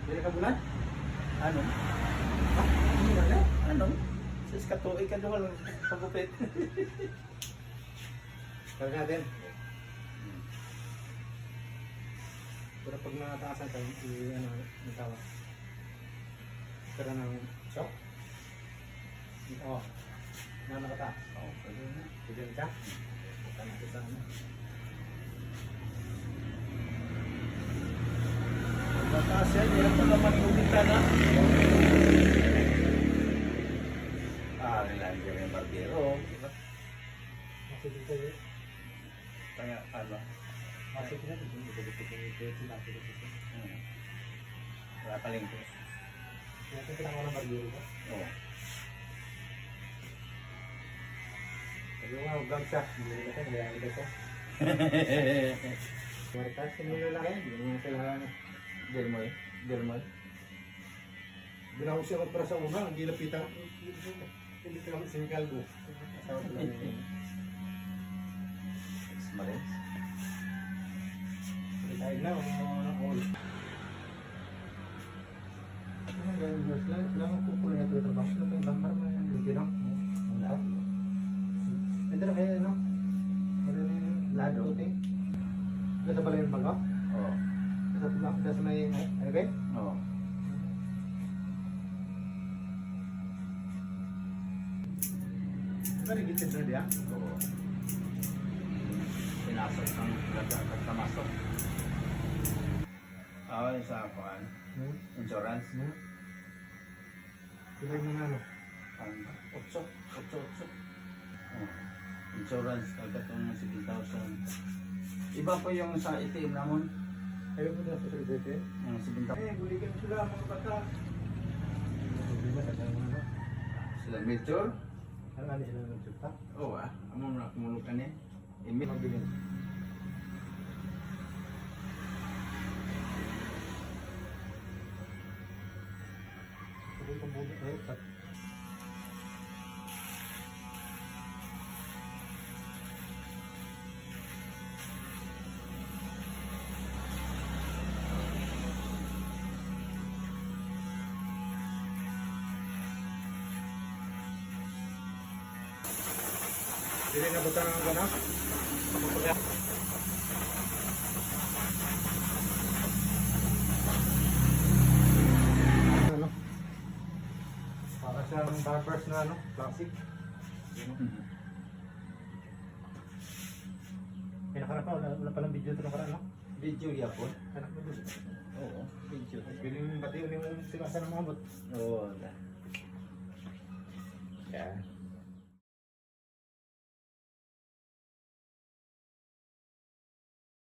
Dili ka bulan? Ano? Ano ba na? Ano? Sis katuig ka doon pagupit. Kaya natin. Pero pag nataasan tayo, ano, yung tawa. Pero ng shock? Oo. Na nakataas? Oo, pwede na. Pwede rin ka? Bukan natin sa ano. Mataas yan, hirap pa naman lumita na. Ah, nilalagyan yung barbero. Diba? Masih dito yun. Kaya, ano? Masih dito yun. Dito yung ito. Masih dito yun. Wala paling ko. Natin pinakawa ng barbero ko. Oo. Sabi ko nga, vlog siya. Hindi ko ito, hindi ko ito. Maritas, yung mga lalaki, hindi mo sila Dermoy. Dermoy. Binawag siya para sa una, hindi lapitan. Hindi ka naman sinikal mo. Asawa ko lang yun. Smalis. Tayo na, mga all. Ano ba yung verse lang? Lang ang kukulit na ito trabaho. Ano ba yung bangkar mo yan? Hindi na. Wala. Pwede na kayo, no? Pwede na yung lado. Ganda pala yung baga? Oo. Ganda sa may, ano ba? Oo. Ano rin gitid na diya? Oo. Pinasok ng pagkamasok. Oo, yung sa kuhan. Insurance. Pilay mo na, no? Ang 8. Oh. Insurance, agad yung 7,000. Iba po yung sa itim naman. Ayaw mo na sa celebrity? Yung 7,000. Buligan sila mga bata. Hindi ba, tagal mo na, no? Sila major? Ano nga sila nagsulta? Oo among na kumulukan niya. Imi. Magbilin. Sabi ko muna, Dili na butang ang gana? Ano? Para siyang barbers na ano? Classic. Pinakarap pa, wala palang video ito nakaraan, no? Video ya po. Anak mo gusto. Oo, video. Piling bati yung silasan ng mga bot. Oo. Yeah.